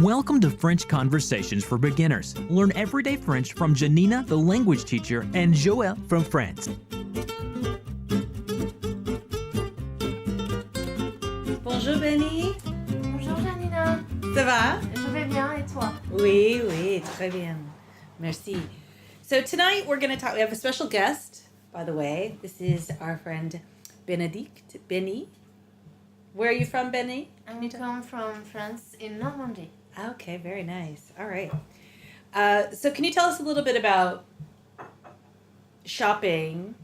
Welcome to French Conversations for Beginners. Learn everyday French from Janina, the language teacher, and Joël from France. Bonjour Benny. Bonjour Janina. Ça va? Je vais bien et toi? Oui, très bien. Merci. So tonight we're going to talk, we have a special guest, by the way. This is our friend Benedict. Benny. Where are you from, Benny? I come from France in Normandy. Okay, very nice. All right. So can you tell us a little bit about shopping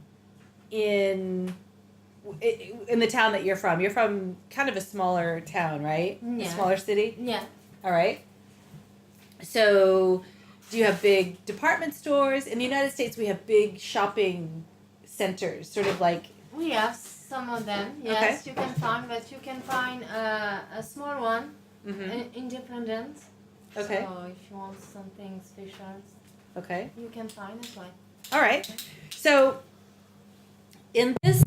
in the town that you're from? You're from kind of a smaller town, right? Yeah. A smaller city? Yeah. All right. So do you have big department stores? In the United States, we have big shopping centers, sort of like... We have some of them, yes, okay. You can find, but you can find a small one, independent. Okay. So if you want something special, okay, you can find it. Right. All right. So in this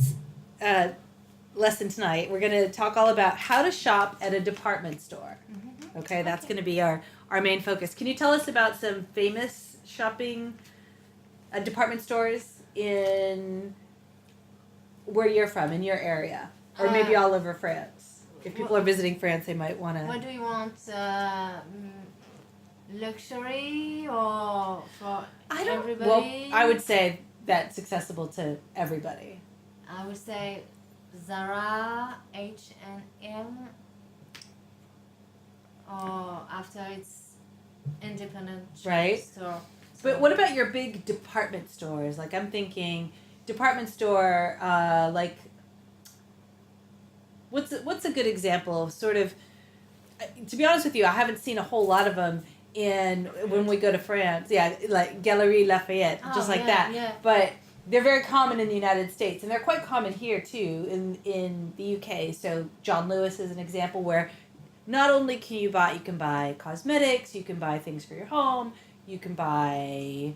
lesson tonight, we're going to talk all about how to shop at a department store. Mm-hmm. Okay, that's going to be our main focus. Can you tell us about some famous shopping department stores in where you're from, in your area, or maybe all over France? If people are visiting France, they might want to... What do you want? Luxury or for everybody? Well, I would say that's accessible to everybody. I would say Zara, H&M, or after it's independent right store. But what about your big department stores? Like I'm thinking department store, like what's a good example of sort of, to be honest with you, I haven't seen a whole lot of them when we go to France. Yeah, like Galeries Lafayette, just like that. Yeah. But they're very common in the United States, and they're quite common here too in the UK. So John Lewis is an example where not only can you buy cosmetics, you can buy things for your home, you can buy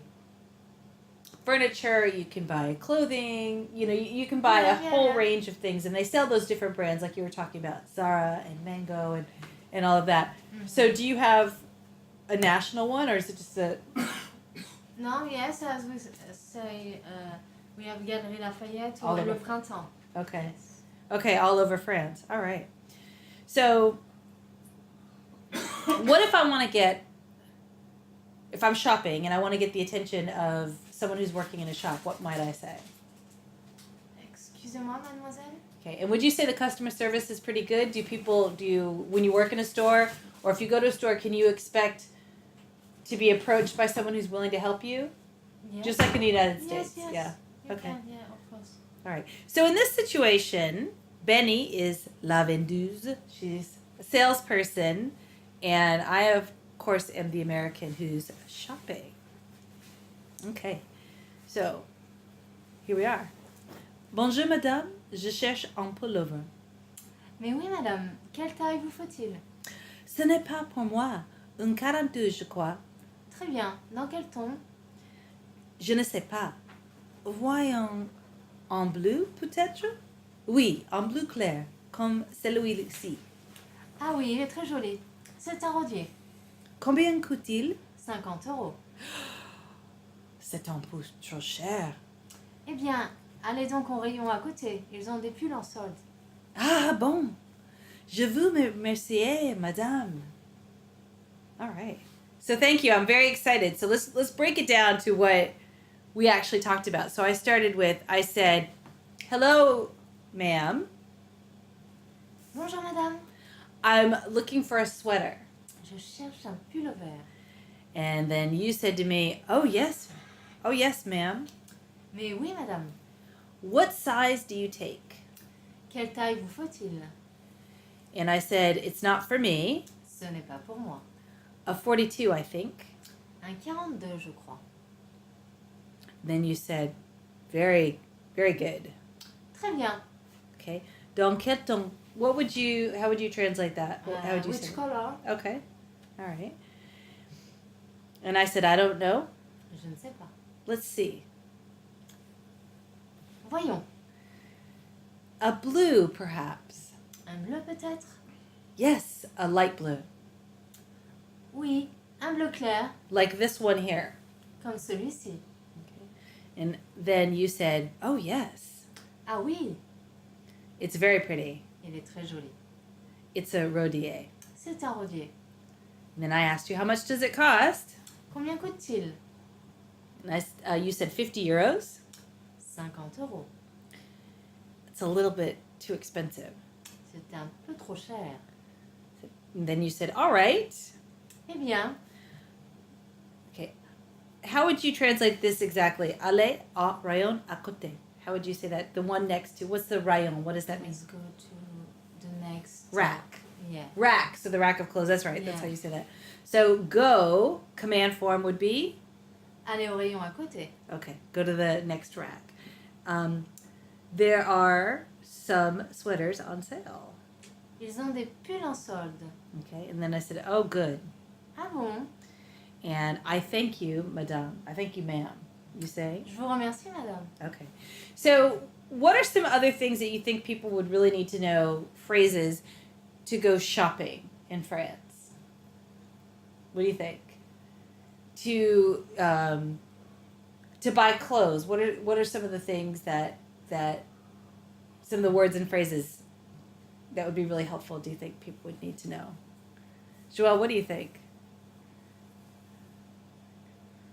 furniture, you can buy clothing, you can buy a whole range of things, and they sell those different brands like you were talking about, Zara and Mango and all of that. Mm-hmm. So do you have a national one, or is it just a... No, yes, as we say, we have Galeries Lafayette or Le Printemps. Okay. Okay, all over France. All right. So what if I want to if I'm shopping and I want to get the attention of someone who's working in a shop, what might I say? Excusez-moi, mademoiselle? Okay, and would you say the customer service is pretty good? When you work in a store, or if you go to a store, can you expect to be approached by someone who's willing to help you? Yes. Just like in the United States? Yes. Yeah. You okay. can, yeah, of course. All right. So in this situation, Benny is la vendeuse. She's a salesperson, and I, of course, am the American who's shopping. Okay. So, here we are. Bonjour, madame. Je cherche un pullover. Mais oui, madame. Quelle taille vous faut-il? Ce n'est pas pour moi. Une 42, je crois. Très bien. Dans quel ton? Je ne sais pas. Voyons. En bleu, peut-être? Oui, en bleu clair, comme celui-ci. Ah oui, il est très joli. C'est un rodier. Combien coûte-t-il? 50 €. C'est un peu trop cher. Eh bien, allez donc au rayon à côté. Ils ont des pulls en solde. Ah, bon. Je vous remercie, madame. All right. So thank you. I'm very excited. So let's break it down to what we actually talked about. So I said, hello, ma'am. Bonjour, madame. I'm looking for a sweater. Je cherche un pullover. And then you said to me, oh, yes, ma'am. Mais oui, madame. What size do you take? Quelle taille vous faut-il? And I said, it's not for me. Ce n'est pas pour moi. A 42, I think. Un 42, je crois. Then you said, very, very good. Très bien. Okay. Donc, how would you translate that? How would you which say color? Okay. All right. And I said, I don't know. Je ne sais pas. Let's see. Voyons. A blue, perhaps. Un bleu peut-être? Yes, a light blue. Oui, un bleu clair, Like this one here. comme celui-ci. Okay. And then you said, oh, yes. Ah oui, It's very pretty. il est très joli. It's a rodier. C'est un rodier. And then I asked you, how much does it cost? Combien coûte-t-il? And you said 50 euros. 50 euros. It's a little bit too expensive. C'est un peu trop cher. And then you said, all right. Eh bien, Okay. How would you translate this exactly? Aller au rayon à côté. How would you say that? The one next to, what's the rayon? What does that mean? let's go to the next Rack. Yeah. Rack. So the rack of clothes. That's right. That's Yeah. how you say that. So go, command form would be? Aller au rayon à côté. Okay. Go to the next rack. There are some sweaters on sale. Ils ont des pulls en solde. Okay. And then I said, oh, good. Ah bon? And I thank you, madame. I thank you, ma'am. You say? Je vous remercie, madame. Okay. So, what are some other things that you think people would really need to know, phrases, to go shopping in France? What do you think? To buy clothes, what are some of the things that some of the words and phrases that would be really helpful, do you think people would need to know? Joelle, what do you think?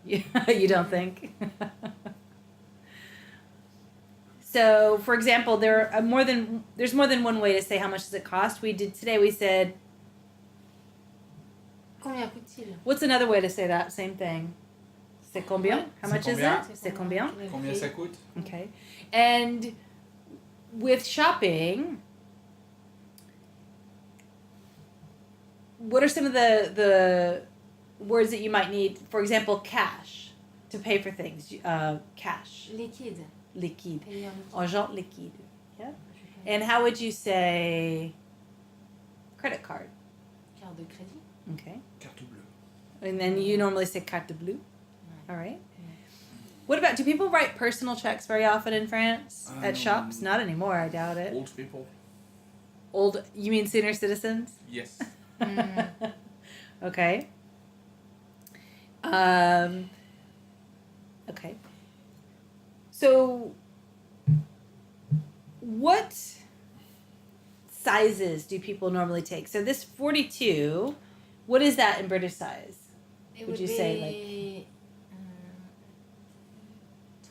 You don't think? So, for example, there's more than one way to say how much does it cost. We said, Combien coûte-t-il? what's another way to say that same thing? C'est combien? How much is it? C'est combien? Combien ça coûte? Okay. And with shopping, what are some of the words that you might need? For example, cash, to pay for things. Cash. Liquide. Liquide. Payer en liquide. Argent liquide. Yeah. And how would you say credit card? Carte de crédit. Okay. Carte bleue. And then you normally say carte bleue. All right. What about, do people write personal checks very often in France at shops? Not anymore, I doubt it. Old people? Old, you mean senior citizens? Yes. Okay. Okay. So, what sizes do people normally take? So this 42, what is that in British size? It Would would you be say,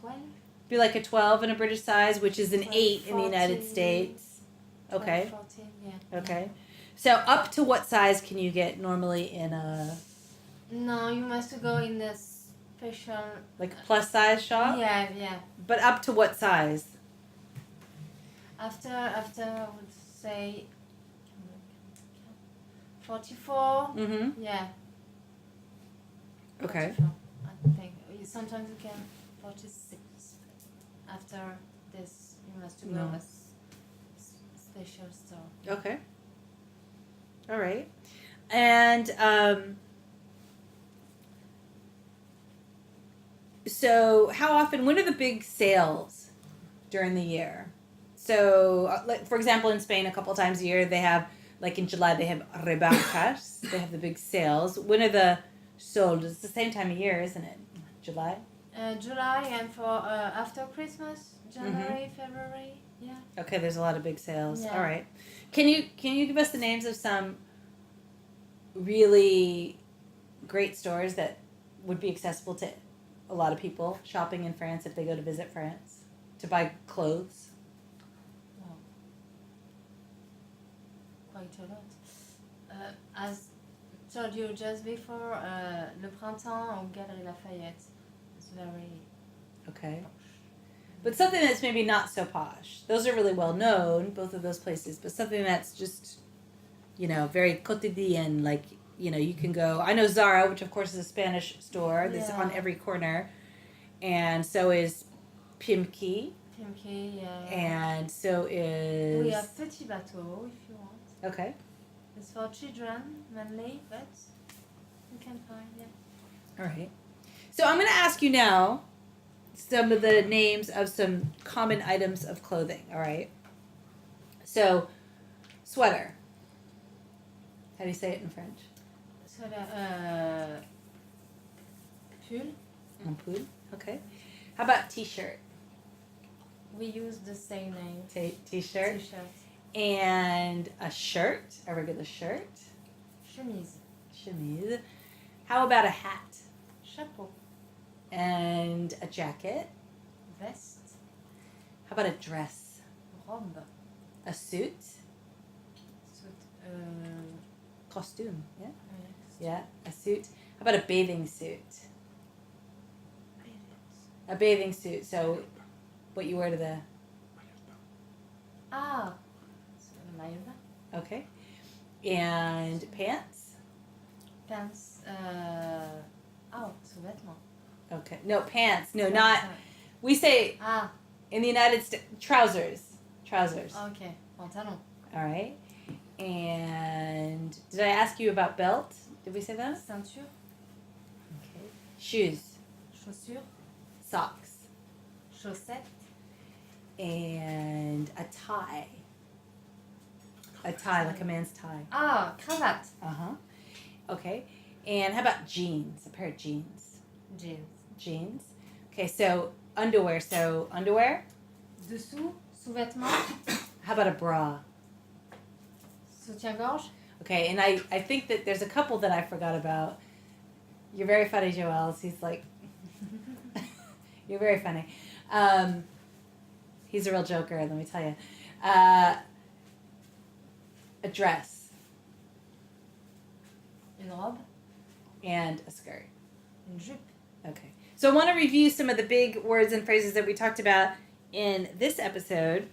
12? Be like a 12 in a British size, which is an 12, 8 in the United 14, States. 12, Okay. 14, yeah. Okay. So up to what size can you get normally in a No, you must go in the special. like plus size shop? Yeah, yeah. But up to what size? After I would say 44. Mm-hmm. Yeah. Okay. 44, I think sometimes you can 46. After this, you must go No. a special store. Okay. All right. And so how often, when are the big sales during the year? So, like, for example, in Spain, a couple times a year, they have, like in July, they have rebajas. They have the big sales. When are the sold? It's the same time of year, isn't it? July? July and for after Christmas, January, February. Yeah. Okay, there's a lot of big sales. Yeah. All right. Can you give us the names of some really great stores that would be accessible to a lot of people shopping in France if they go to visit France to buy clothes? Wow. Quite a lot. As told you just before, Le Printemps au Galerie Lafayette. It's very Okay. posh. But something that's maybe not so posh. Those are really well known, both of those places, but something that's just, very quotidian, like, you can go. I know Zara, which of course is a Spanish store that's Yeah. on every corner, and so is Pimki, Pimki, yeah. and so is... We have Petit Bateau if you want. Okay. It's for children mainly, but you can find, yeah. All right. So I'm going to ask you now some of the names of some common items of clothing, all right? So, sweater. How do you say it in French? Pull. Un pull. Okay. How about t-shirt? We use the same name. T-shirt. T-shirt. And a shirt, a regular shirt. Chemise. Chemise. How about a hat? Chapeau. And a jacket. Veste. How about a dress? Robe. A suit? Suit. Costume, yeah? Oui. Yeah, a suit. How about a bathing suit? A bathing suit, so what you wear to the... Ah, c'est le maillot de bain. Okay. And pants? Pants. Sous-vêtements. Okay. No, pants. No, not... We say, Ah, in the United States, trousers. Trousers. ok. Pantalon. All right. And did I ask you about belt? Did we say that? Ceinture. Okay. Shoes. Chaussures. Socks. Chaussettes. And a tie. A tie, like a man's tie. Ah, cravate. Uh-huh. Okay. And how about jeans? A pair of jeans. Jeans. Jeans. Okay, so underwear. So underwear. Dessous. Sous-vêtements. How about a bra? Soutien-gorge. Okay, and I think that there's a couple that I forgot about. You're very funny, Joel. He's like, you're very funny. He's a real joker, let me tell you. A dress. Une robe. And a skirt. Une jupe. Okay. So I want to review some of the big words and phrases that we talked about in this episode.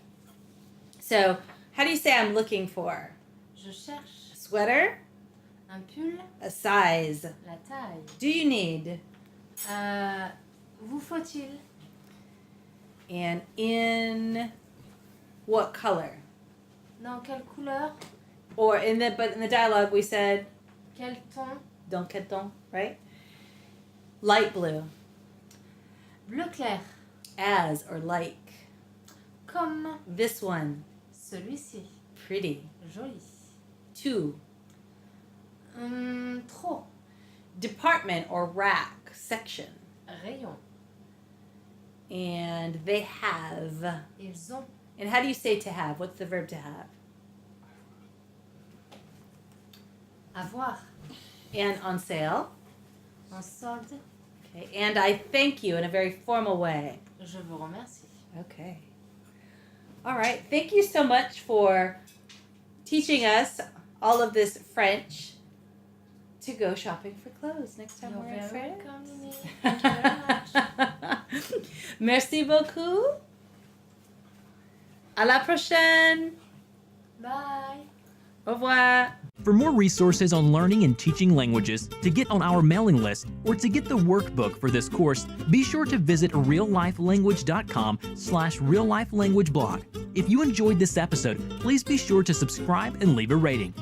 So, how do you say I'm looking for? Je cherche. A sweater? Un pull. A size? La taille. Do you need? Vous faut-il? And in what color? Dans quelle couleur? Or in the dialogue we said Quel ton? dans quel ton, right? Light blue. Bleu clair. As or like. Comme This one. celui-ci. Pretty. Joli. Two. Trop. Department or rack. Section. Rayon. And they have. Ils ont. And how do you say to have? What's the verb to have? Avoir. And on sale. En solde. Okay. And I thank you in a very formal way. Je vous remercie. Okay. All right. Thank you so much for teaching us all of this French to go shopping for clothes next time You're we're in very France. welcome, Mimi. Thank you very much. Merci beaucoup. À la prochaine. Bye. Au revoir. For more resources on learning and teaching languages, to get on our mailing list, or to get the workbook for this course, be sure to visit reallifelanguage.com/reallifelanguageblog. If you enjoyed this episode, please be sure to subscribe and leave a rating.